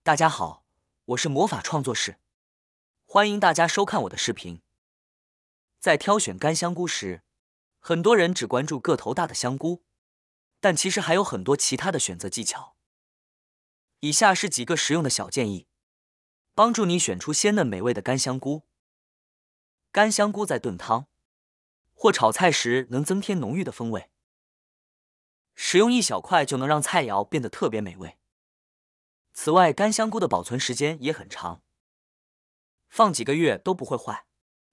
大家好，我是魔法创作室，欢迎大家收看我的视频。在挑选干香菇时，很多人只关注个头大的香菇，但其实还有很多其他的选择技巧。以下是几个实用的小建议，帮助你选出鲜嫩美味的干香菇。干香菇在炖汤或炒菜时能增添浓郁的风味，使用一小块就能让菜肴变得特别美味。此外，干香菇的保存时间也很长，放几个月都不会坏。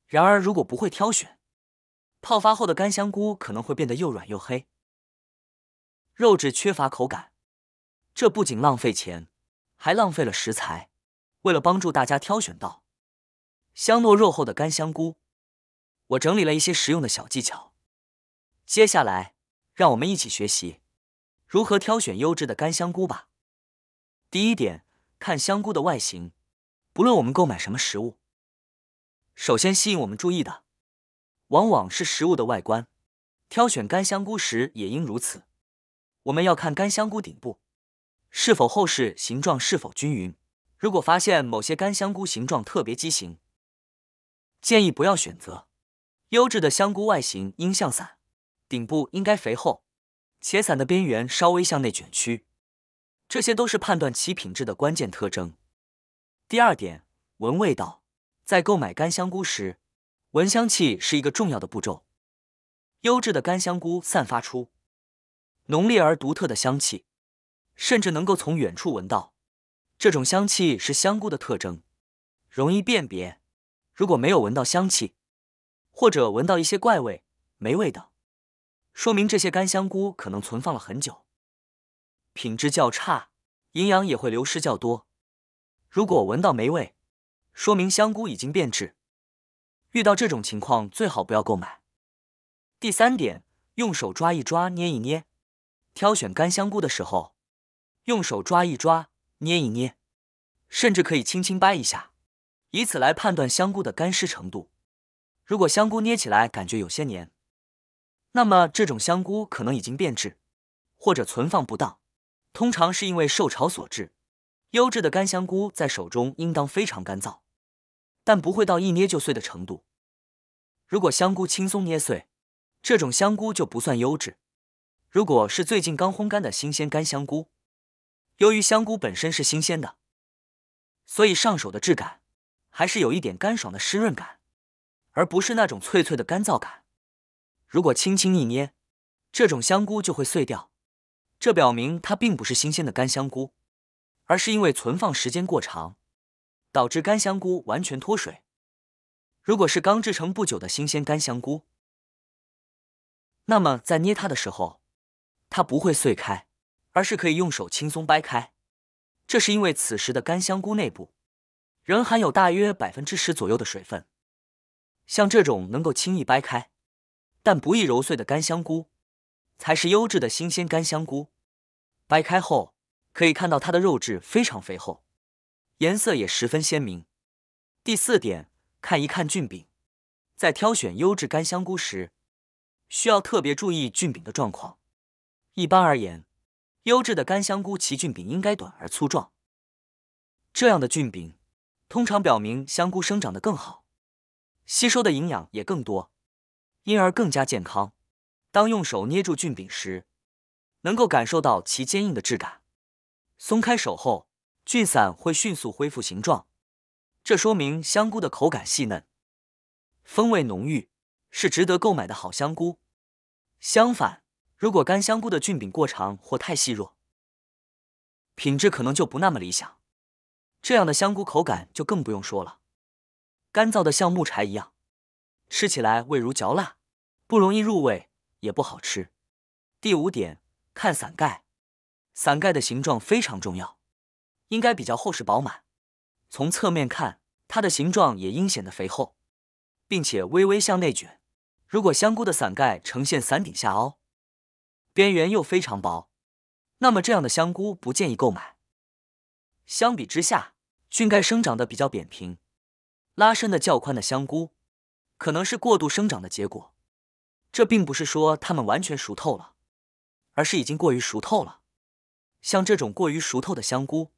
然而，如果不会挑选，泡发后的干香菇可能会变得又软又黑，肉质缺乏口感。这不仅浪费钱，还浪费了食材。为了帮助大家挑选到香糯肉厚的干香菇，我整理了一些实用的小技巧。接下来，让我们一起学习如何挑选优质的干香菇吧。第一点，看香菇的外形。不论我们购买什么食物，首先吸引我们注意的往往是食物的外观。挑选干香菇时也应如此。我们要看干香菇顶部是否厚实，形状是否均匀。如果发现某些干香菇形状特别畸形，建议不要选择。优质的香菇外形应向伞，顶部应该肥厚，且伞的边缘稍微向内卷曲，这些都是判断其品质的关键特征。第二点，闻味道。在购买干香菇时，闻香气是一个重要的步骤。优质的干香菇散发出浓烈而独特的香气，甚至能够从远处闻到。这种香气是香菇的特征，容易辨别。如果没有闻到香气，或者闻到一些怪味、霉味等，说明这些干香菇可能存放了很久，品质较差，营养也会流失较多。如果闻到霉味，说明香菇已经变质。遇到这种情况，最好不要购买。第三点，用手抓一抓，捏一捏。挑选干香菇的时候，用手抓一抓，捏一捏，甚至可以轻轻掰一下，以此来判断香菇的干湿程度。如果香菇捏起来感觉有些黏，那么这种香菇可能已经变质，或者存放不当，通常是因为受潮所致。优质的干香菇在手中应当非常干燥，但不会到一捏就碎的程度。如果香菇轻松捏碎，这种香菇就不算优质。如果是最近刚烘干的新鲜干香菇，由于香菇本身是新鲜的，所以上手的质感还是有一点干爽的湿润感，而不是那种脆脆的干燥感。如果轻轻一捏，这种香菇就会碎掉，这表明它并不是新鲜的干香菇，而是因为存放时间过长，导致干香菇完全脱水。如果是刚制成不久的新鲜干香菇，那么在捏它的时候，它不会碎开，而是可以用手轻松掰开。这是因为此时的干香菇内部仍含有大约10%左右的水分。像这种能够轻易掰开，但不易揉碎的干香菇，才是优质的新鲜干香菇。掰开后，可以看到它的肉质非常肥厚，颜色也十分鲜明。第四点，看一看菌柄。在挑选优质干香菇时，需要特别注意菌柄的状况。一般而言，优质的干香菇其菌柄应该短而粗壮，这样的菌柄通常表明香菇生长得更好，吸收的营养也更多，因而更加健康。当用手捏住菌柄时，能够感受到其坚硬的质感。松开手后，菌伞会迅速恢复形状，这说明香菇的口感细嫩，风味浓郁，是值得购买的好香菇。相反，如果干香菇的菌柄过长或太细弱，品质可能就不那么理想，这样的香菇口感就更不用说了，干燥的像木柴一样，吃起来味如嚼蜡，不容易入味，也不好吃。第五点，看伞盖。伞盖的形状非常重要，应该比较厚实饱满。从侧面看，它的形状也应显得肥厚，并且微微向内卷。如果香菇的伞盖呈现伞顶下凹，边缘又非常薄，那么这样的香菇不建议购买。相比之下，菌盖生长得比较扁平，拉伸的较宽的香菇，可能是过度生长的结果。这并不是说它们完全熟透了，而是已经过于熟透了。像这种过于熟透的香菇，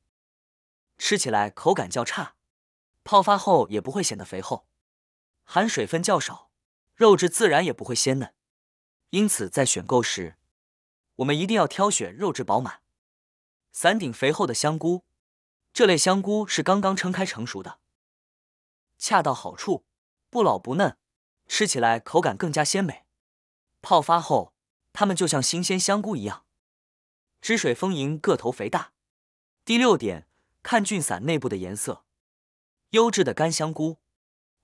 吃起来口感较差，泡发后也不会显得肥厚，含水分较少，肉质自然也不会鲜嫩。因此在选购时，我们一定要挑选肉质饱满、伞顶肥厚的香菇。这类香菇是刚刚撑开成熟的，恰到好处，不老不嫩，吃起来口感更加鲜美。泡发后，它们就像新鲜香菇一样，汁水丰盈，个头肥大。第6点，看菌伞内部的颜色。优质的干香菇，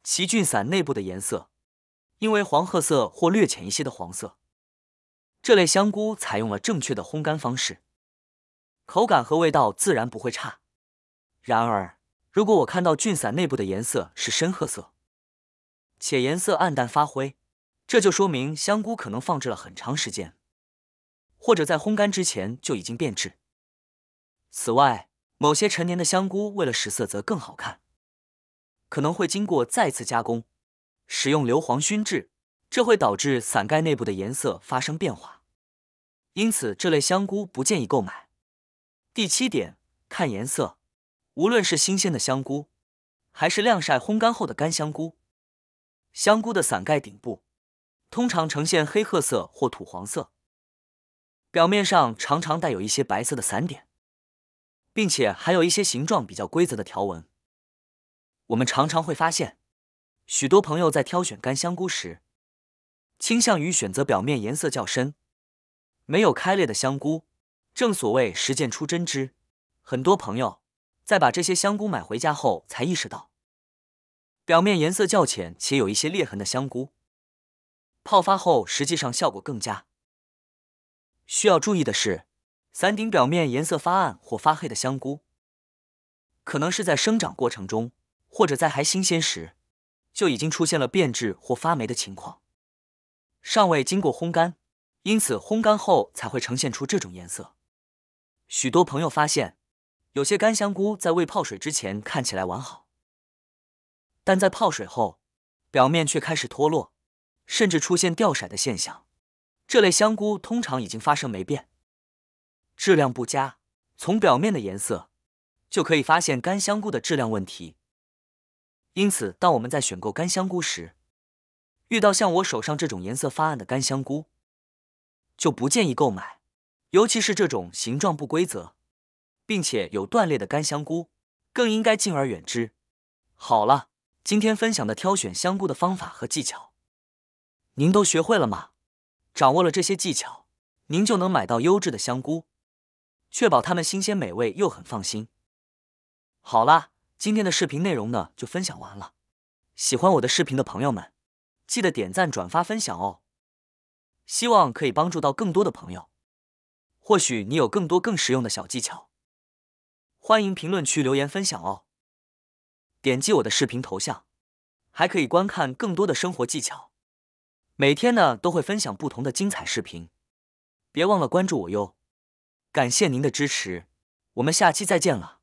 其菌伞内部的颜色因为黄褐色或略浅一些的黄色。这类香菇采用了正确的烘干方式，口感和味道自然不会差。然而，如果我看到菌伞内部的颜色是深褐色，且颜色暗淡发灰，这就说明香菇可能放置了很长时间，或者在烘干之前就已经变质。此外，某些陈年的香菇为了使色泽更好看，可能会经过再次加工，使用硫磺熏制，这会导致伞盖内部的颜色发生变化，因此这类香菇不建议购买。第7点，看颜色。无论是新鲜的香菇，还是晾晒烘干后的干香菇，香菇的伞盖顶部通常呈现黑褐色或土黄色，表面上常常带有一些白色的伞点，并且还有一些形状比较规则的条纹。我们常常会发现，许多朋友在挑选干香菇时，倾向于选择表面颜色较深、没有开裂的香菇。正所谓实践出真知，很多朋友在把这些香菇买回家后，才意识到，表面颜色较浅且有一些裂痕的香菇，泡发后实际上效果更佳。需要注意的是，伞顶表面颜色发暗或发黑的香菇，可能是在生长过程中，或者在还新鲜时，就已经出现了变质或发霉的情况，尚未经过烘干，因此烘干后才会呈现出这种颜色。许多朋友发现，有些干香菇在未泡水之前看起来完好，但在泡水后，表面却开始脱落，甚至出现掉色的现象。这类香菇通常已经发生霉变，质量不佳。从表面的颜色就可以发现干香菇的质量问题。因此，当我们在选购干香菇时，遇到像我手上这种颜色发暗的干香菇，就不建议购买，尤其是这种形状不规则并且有断裂的干香菇，更应该敬而远之。好了，今天分享的挑选香菇的方法和技巧，您都学会了吗？掌握了这些技巧，您就能买到优质的香菇，确保它们新鲜美味又很放心。好啦，今天的视频内容呢就分享完了。喜欢我的视频的朋友们，记得点赞、转发、分享哦。希望可以帮助到更多的朋友。或许你有更多更实用的小技巧，欢迎评论区留言分享哦。点击我的视频头像，还可以观看更多的生活技巧。每天呢都会分享不同的精彩视频，别忘了关注我哟。感谢您的支持，我们下期再见了。